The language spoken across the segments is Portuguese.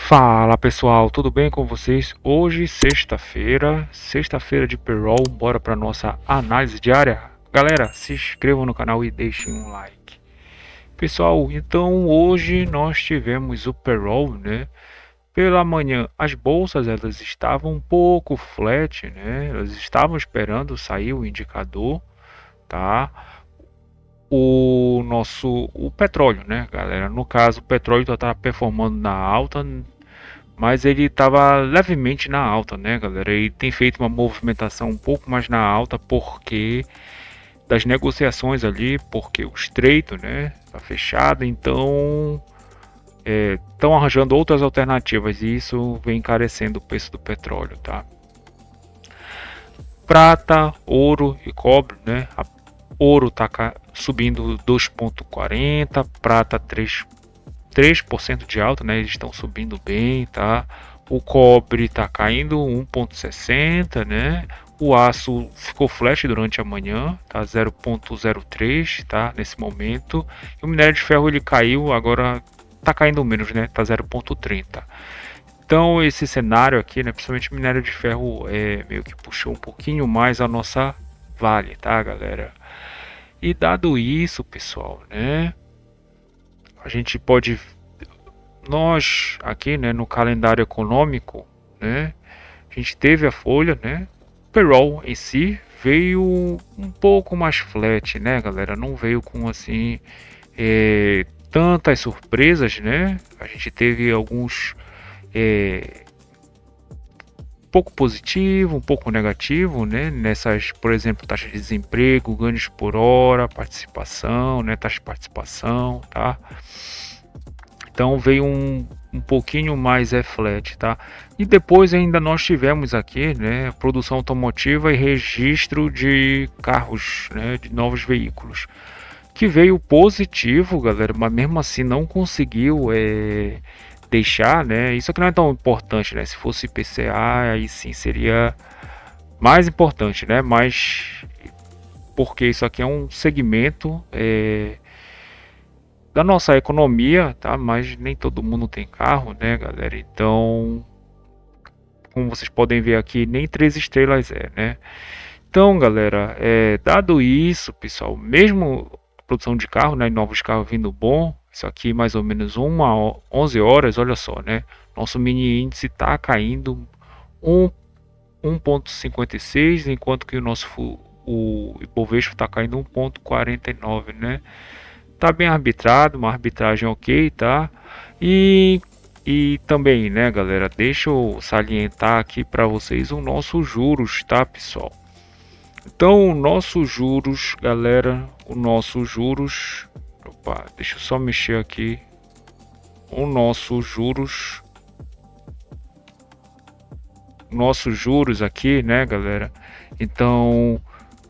Fala pessoal, tudo bem com vocês? Hoje, sexta-feira de payroll, bora para nossa análise diária. Galera, se inscrevam no canal e deixem um like. Pessoal, então hoje nós tivemos o payroll, né? Pela manhã, as bolsas elas estavam um pouco flat, né? Elas estavam esperando sair o indicador, tá? O petróleo, né, galera? No caso, o petróleo está performando na alta, mas ele estava levemente na alta, né, galera? E tem feito uma movimentação um pouco mais na alta porque das negociações ali, porque o estreito, né, tá fechado, então estão arranjando outras alternativas e isso vem encarecendo o preço do petróleo, tá? Prata, ouro e cobre, né? Ouro tá subindo 2,40, prata 3% de alta, né? Eles estão subindo bem, tá? O cobre está caindo 1,60, né? O aço ficou flat durante a manhã, tá 0,03, tá? Nesse momento. E o minério de ferro ele caiu, agora tá caindo menos, né? Tá 0,30. Então esse cenário aqui, né? Principalmente o minério de ferro meio que puxou um pouquinho mais a nossa Vale, tá, galera? E dado isso, pessoal, né? A gente pode nós aqui, né, no calendário econômico, né, a gente teve a folha, né, payroll em si veio um pouco mais flat, né, galera, não veio com assim tantas surpresas, né, a gente teve alguns um pouco positivo, um pouco negativo, né, nessas, por exemplo, taxa de desemprego, ganhos por hora, participação, né, taxa de participação, tá? Então veio um pouquinho mais flat, tá? E depois ainda nós tivemos aqui, né, produção automotiva e registro de carros, né, de novos veículos, que veio positivo, galera, mas mesmo assim não conseguiu deixar, né? Isso aqui não é tão importante, né? Se fosse IPCA, aí sim seria mais importante, né? Mas porque isso aqui é um segmento da nossa economia, tá? Mas nem todo mundo tem carro, né, galera? Então, como vocês podem ver aqui, nem 3 estrelas né? Então, galera, dado isso, pessoal, mesmo a produção de carro, né, novos carros vindo bom, isso aqui mais ou menos 11 horas, olha só, né? Nosso mini índice está caindo 1,56, enquanto que o Ibovespa está caindo 1,49, né? Tá bem arbitrado, uma arbitragem ok, tá? E, e também, né, galera, deixa eu salientar aqui para vocês o nosso juros, tá, pessoal? Então, o nosso juros, galera, o nosso juros, opa, deixa eu só mexer aqui, o nosso juros aqui, né, galera? Então,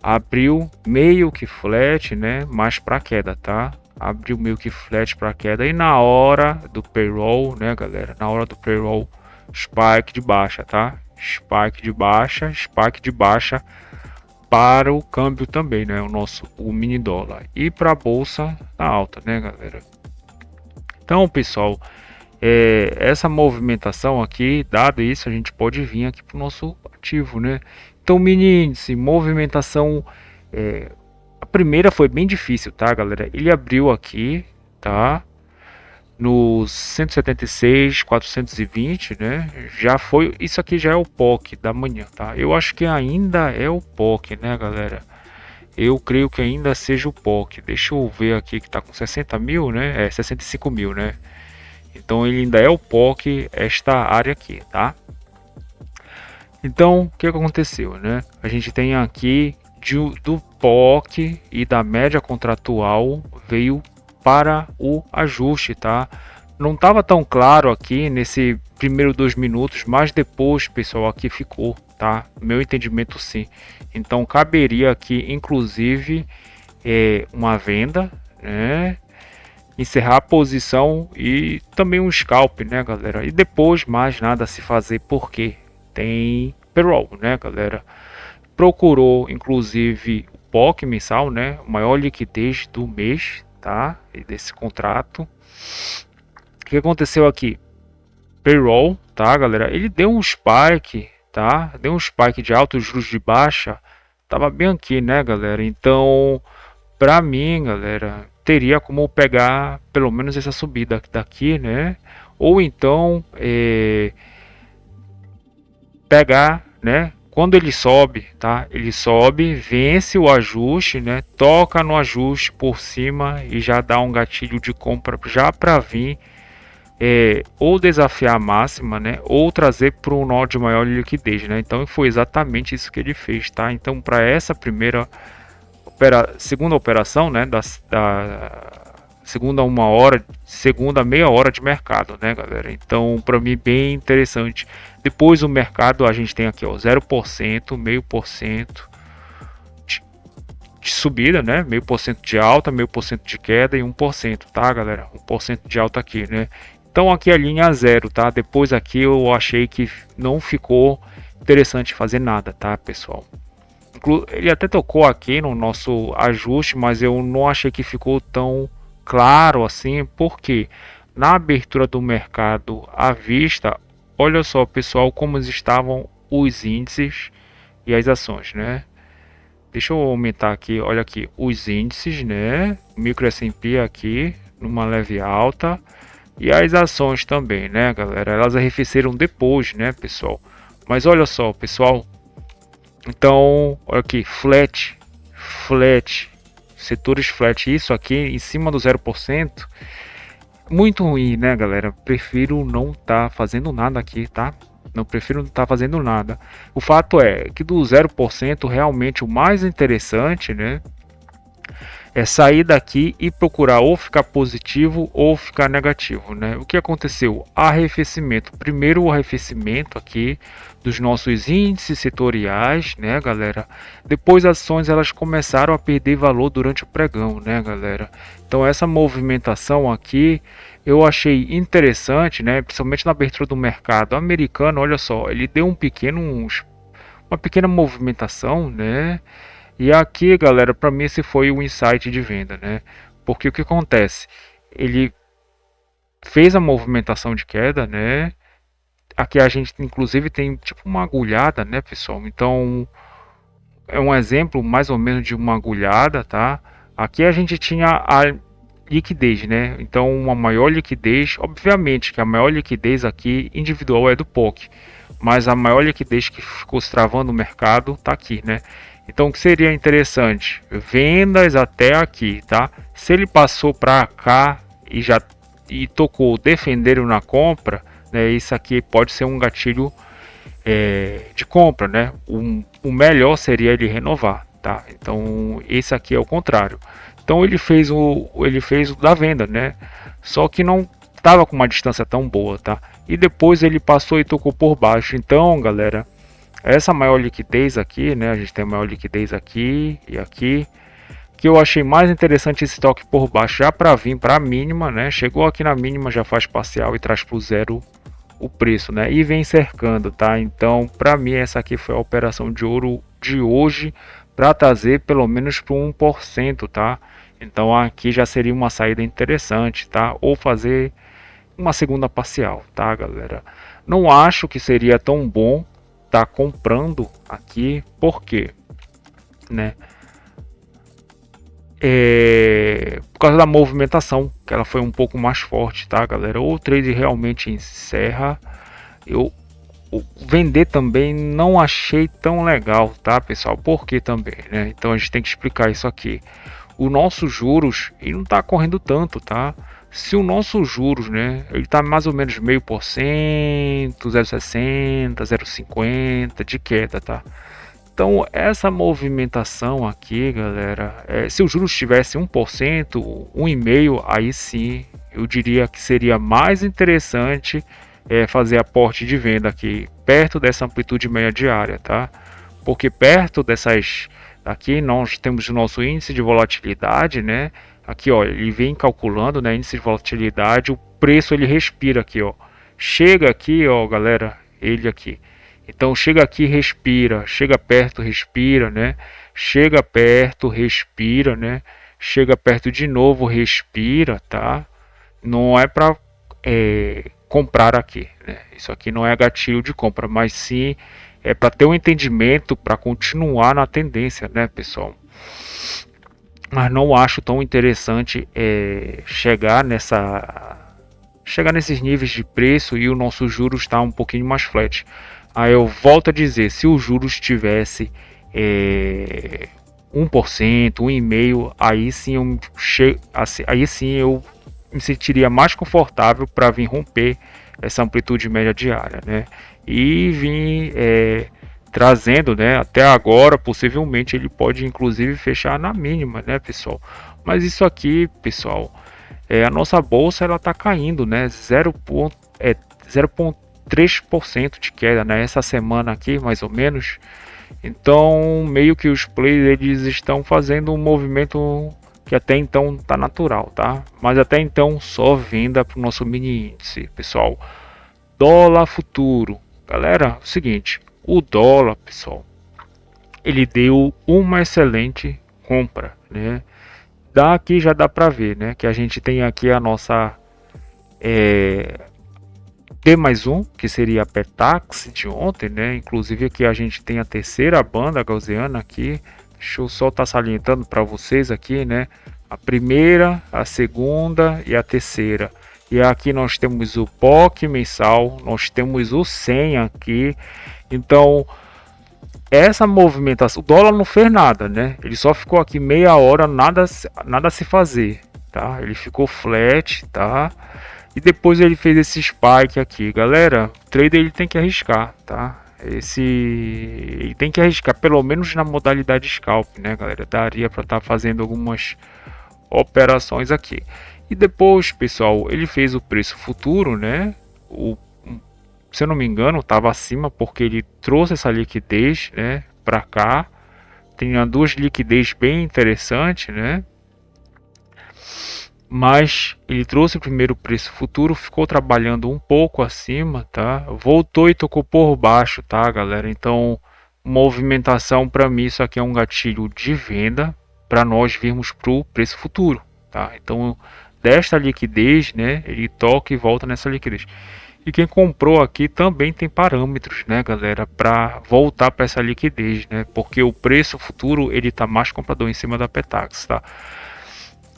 abriu meio que flat, né? Mais para queda, tá? Abriu meio que flat para queda e na hora do payroll, né, galera? Na hora do payroll, spike de baixa, tá? Spike de baixa para o câmbio também, né? O mini dólar e para a bolsa na alta, né, galera? Então, pessoal, essa movimentação aqui, dado isso, a gente pode vir aqui para o nosso ativo, né? Então, mini índice, movimentação. A primeira foi bem difícil, tá, galera? Ele abriu aqui, tá? Nos 176, 420, né? Já foi. Isso aqui já é o POC da manhã, tá? Eu acho que ainda é o POC, né, galera? Eu creio que ainda seja o POC. Deixa eu ver aqui que tá com 60 mil, né? 65 mil, né? Então ele ainda é o POC, esta área aqui, tá? Então, o que aconteceu, né? A gente tem aqui do POC e da média contratual veio para o ajuste, tá? Não estava tão claro aqui nesse primeiro 2 minutos, mas depois, pessoal, aqui ficou, tá? Meu entendimento sim. Então caberia aqui, inclusive, uma venda, né? Encerrar a posição e também um scalp, né, galera? E depois mais nada a se fazer porque tem payroll, né, galera? Procurou inclusive o POC mensal, né, maior liquidez do mês, tá? E desse contrato. O que aconteceu aqui? payroll, tá, galera? Ele deu um spike, tá? Deu um spike de altos juros de baixa. Tava bem aqui, né, galera? Então, pra mim, galera, teria como pegar pelo menos essa subida daqui, né? Ou então pegar, né? Quando ele sobe, tá? Ele sobe, vence o ajuste, né? Toca no ajuste por cima e já dá um gatilho de compra já para vir ou desafiar a máxima, né? Ou trazer para um nó de maior liquidez, né? Então foi exatamente isso que ele fez, tá? Então para essa segunda operação, né? Da segunda uma hora, segunda meia hora de mercado, né, galera? Então, para mim, bem interessante. Depois o mercado, a gente tem aqui, ó, 0%, meio por cento de subida, né? Meio por cento de alta, meio por cento de queda e 1%, tá, galera? 1% de alta aqui, né? Então aqui a linha zero, tá? Depois aqui eu achei que não ficou interessante fazer nada, tá, pessoal? Ele até tocou aqui no nosso ajuste, mas eu não achei que ficou tão claro assim, porque na abertura do mercado à vista, olha só, pessoal, como estavam os índices e as ações, né? Deixa eu aumentar aqui, olha aqui, os índices, né? Micro S&P aqui numa leve alta e as ações também, né, galera? Elas arrefeceram depois, né, pessoal? Mas olha só, pessoal, então, olha aqui, flat, setores flat, isso aqui em cima do 0%, muito ruim, né, galera? Prefiro não estar fazendo nada aqui, tá? Não prefiro não estar fazendo nada. O fato é que do 0% realmente o mais interessante, né, é sair daqui e procurar ou ficar positivo ou ficar negativo, né? O que aconteceu? Arrefecimento. Primeiro o arrefecimento aqui dos nossos índices setoriais, né, galera? Depois as ações elas começaram a perder valor durante o pregão, né, galera? Então essa movimentação aqui eu achei interessante, né? Principalmente na abertura do mercado americano. Olha só, ele deu uma pequena movimentação, né? E aqui, galera, para mim esse foi o insight de venda, né? Porque o que acontece? Ele fez a movimentação de queda, né? Aqui a gente inclusive tem tipo uma agulhada, né, pessoal? Então é um exemplo mais ou menos de uma agulhada, tá? Aqui a gente tinha a liquidez, né? Então uma maior liquidez, obviamente que a maior liquidez aqui individual é do POC, mas a maior liquidez que ficou se travando no mercado tá aqui, né? Então o que seria interessante? Vendas até aqui, tá? Se ele passou para cá e tocou defenderam na compra, né? Isso aqui pode ser um gatilho de compra, né? O melhor seria ele renovar, tá? Então esse aqui é o contrário. Então ele fez o da venda, né? Só que não estava com uma distância tão boa, tá? E depois ele passou e tocou por baixo. Então, galera, essa maior liquidez aqui, né? A gente tem a maior liquidez aqui e aqui. Que eu achei mais interessante esse toque por baixo já para vir para a mínima, né? Chegou aqui na mínima, já faz parcial e traz para o zero o preço, né? E vem cercando, tá? Então, para mim, essa aqui foi a operação de ouro de hoje para trazer pelo menos para 1%, tá? Então, aqui já seria uma saída interessante, tá? Ou fazer uma segunda parcial, tá, galera? Não acho que seria tão bom tá comprando aqui, por quê? Né? Por causa da movimentação, que ela foi um pouco mais forte, tá, galera? O trade realmente encerra. Eu vender também não achei tão legal, tá, pessoal? Por que também, né? Então a gente tem que explicar isso aqui. O nosso juros ele não está correndo tanto, tá? Se o nosso juros, né, ele está mais ou menos meio por cento, 0,60, 0,50 de queda, tá? Então, essa movimentação aqui, galera, se o juros tivesse 1%, 1,5%, aí sim eu diria que seria mais interessante fazer aporte de venda aqui perto dessa amplitude média diária, tá? Porque perto dessas aqui nós temos o nosso índice de volatilidade, né? Aqui, ó, ele vem calculando, né, índice de volatilidade, o preço ele respira aqui, ó. Chega aqui, ó, galera, ele aqui. Então chega aqui, respira, chega perto, respira, né? Chega perto, respira, né? Chega perto de novo, respira, tá? Não é para comprar aqui, né? Isso aqui não é gatilho de compra, mas sim é para ter um entendimento para continuar na tendência, né, pessoal? Mas não acho tão interessante chegar nesses níveis de preço e o nosso juros está um pouquinho mais flat. Aí eu volto a dizer, se o juros tivesse 1%, 1,5%, aí sim eu me sentiria mais confortável para vir romper essa amplitude média diária, né? E vir trazendo, né? Até agora, possivelmente ele pode inclusive fechar na mínima, né, pessoal? Mas isso aqui, pessoal, a nossa bolsa ela está caindo, né? 0,3% de queda, né? Essa semana aqui, mais ou menos. Então, meio que os players eles estão fazendo um movimento que até então tá natural, tá? Mas até então só venda para o nosso mini índice, pessoal. Dólar futuro, galera, é o seguinte, o dólar, pessoal, ele deu uma excelente compra, né? Daqui já dá para ver, né? Que a gente tem aqui a nossa T mais um, que seria a Petax de ontem, né? Inclusive aqui a gente tem a terceira banda gaussiana aqui. Deixa eu só estar salientando para vocês aqui, né? A primeira, a segunda e a terceira. E aqui nós temos o POC mensal, nós temos o 100 aqui. Então, essa movimentação, o dólar não fez nada, né? Ele só ficou aqui meia hora, nada a se fazer, tá? Ele ficou flat, tá? E depois ele fez esse spike aqui, galera. O trader ele tem que arriscar, tá? Ele tem que arriscar, pelo menos na modalidade scalp, né, galera? Daria para estar fazendo algumas operações aqui. E depois, pessoal, ele fez o preço futuro, né? Se eu não me engano, estava acima porque ele trouxe essa liquidez, né, para cá. Tinha duas liquidez bem interessantes, né? Mas ele trouxe o primeiro preço futuro, ficou trabalhando um pouco acima, tá? Voltou e tocou por baixo, tá, galera? Então, movimentação para mim isso aqui é um gatilho de venda para nós virmos pro preço futuro, tá? Então, desta liquidez, né, ele toca e volta nessa liquidez. E quem comprou aqui também tem parâmetros, né, galera, para voltar para essa liquidez, né? Porque o preço futuro ele tá mais comprador em cima da Petax, tá?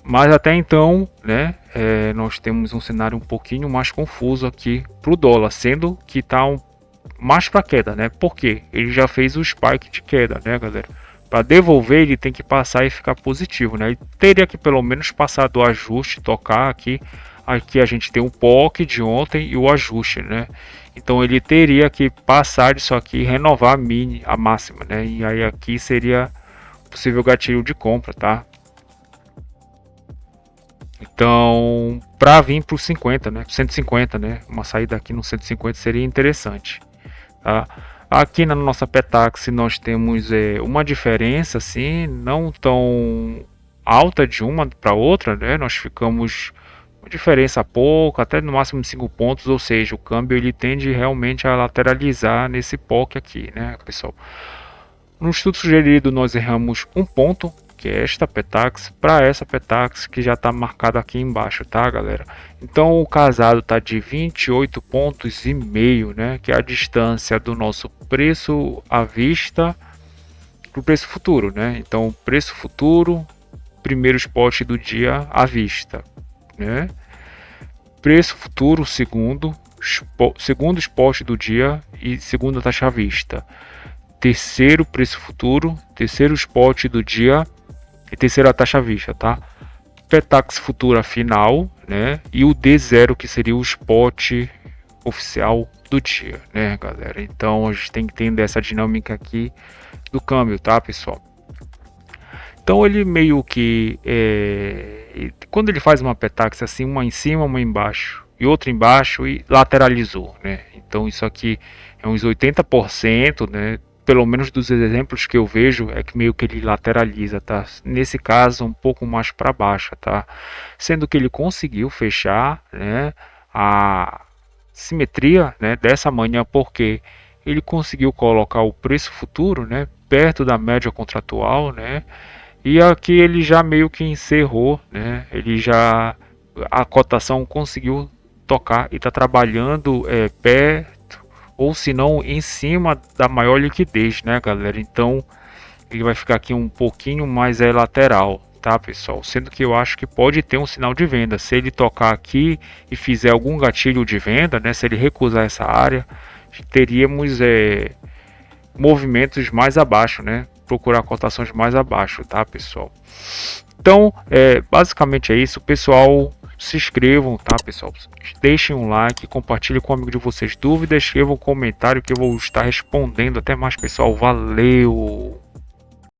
Mas até então, né, nós temos um cenário um pouquinho mais confuso aqui para o dólar, sendo que está mais para queda, né? Porque ele já fez o spike de queda, né, galera? Para devolver ele tem que passar e ficar positivo, né? Ele teria que pelo menos passar do ajuste, tocar aqui. Aqui a gente tem o POC de ontem e o ajuste, né? Então ele teria que passar disso aqui e renovar a máxima, né? E aí aqui seria possível gatilho de compra, tá? Então, para vir para os 50, né? 150, né? Uma saída aqui no 150 seria interessante. Tá? Aqui na nossa Petax nós temos uma diferença assim, não tão alta de uma para outra, né? Nós ficamos uma diferença pouca, até no máximo 5 pontos, ou seja, o câmbio ele tende realmente a lateralizar nesse POC aqui, né, pessoal? No estudo sugerido nós erramos um ponto, que é esta Petax, para essa Petax que já está marcada aqui embaixo, tá, galera? Então o casado está de 28 pontos e meio, né, que é a distância do nosso preço à vista para o preço futuro, né? Então preço futuro, primeiro spot do dia à vista, né? Preço futuro, segundo spot do dia e segunda taxa à vista. Terceiro preço futuro, terceiro spot do dia e terceira taxa à vista, tá? Petax futura final, né? E o D0 que seria o spot oficial do dia, né, galera? Então a gente tem que entender essa dinâmica aqui do câmbio, tá, pessoal? Então ele meio que quando ele faz uma Petax assim, uma em cima, uma embaixo e outra embaixo e lateralizou, né? Então isso aqui é uns 80%, né? Pelo menos dos exemplos que eu vejo é que meio que ele lateraliza, tá? Nesse caso um pouco mais para baixo, tá? Sendo que ele conseguiu fechar, né, a simetria, né, dessa manhã porque ele conseguiu colocar o preço futuro, né, perto da média contratual, né? E aqui ele já meio que encerrou, né? Ele já a cotação conseguiu tocar e tá trabalhando perto ou se não em cima da maior liquidez, né, galera? Então ele vai ficar aqui um pouquinho mais lateral, tá, pessoal? Sendo que eu acho que pode ter um sinal de venda. Se ele tocar aqui e fizer algum gatilho de venda, né? Se ele recusar essa área, teríamos movimentos mais abaixo, né? Procurar cotações mais abaixo, tá, pessoal? Então, basicamente é isso, pessoal. Se inscrevam, tá, pessoal? Deixem um like, compartilhem com um amigo de vocês dúvidas, escrevam um comentário que eu vou estar respondendo. Até mais, pessoal. Valeu!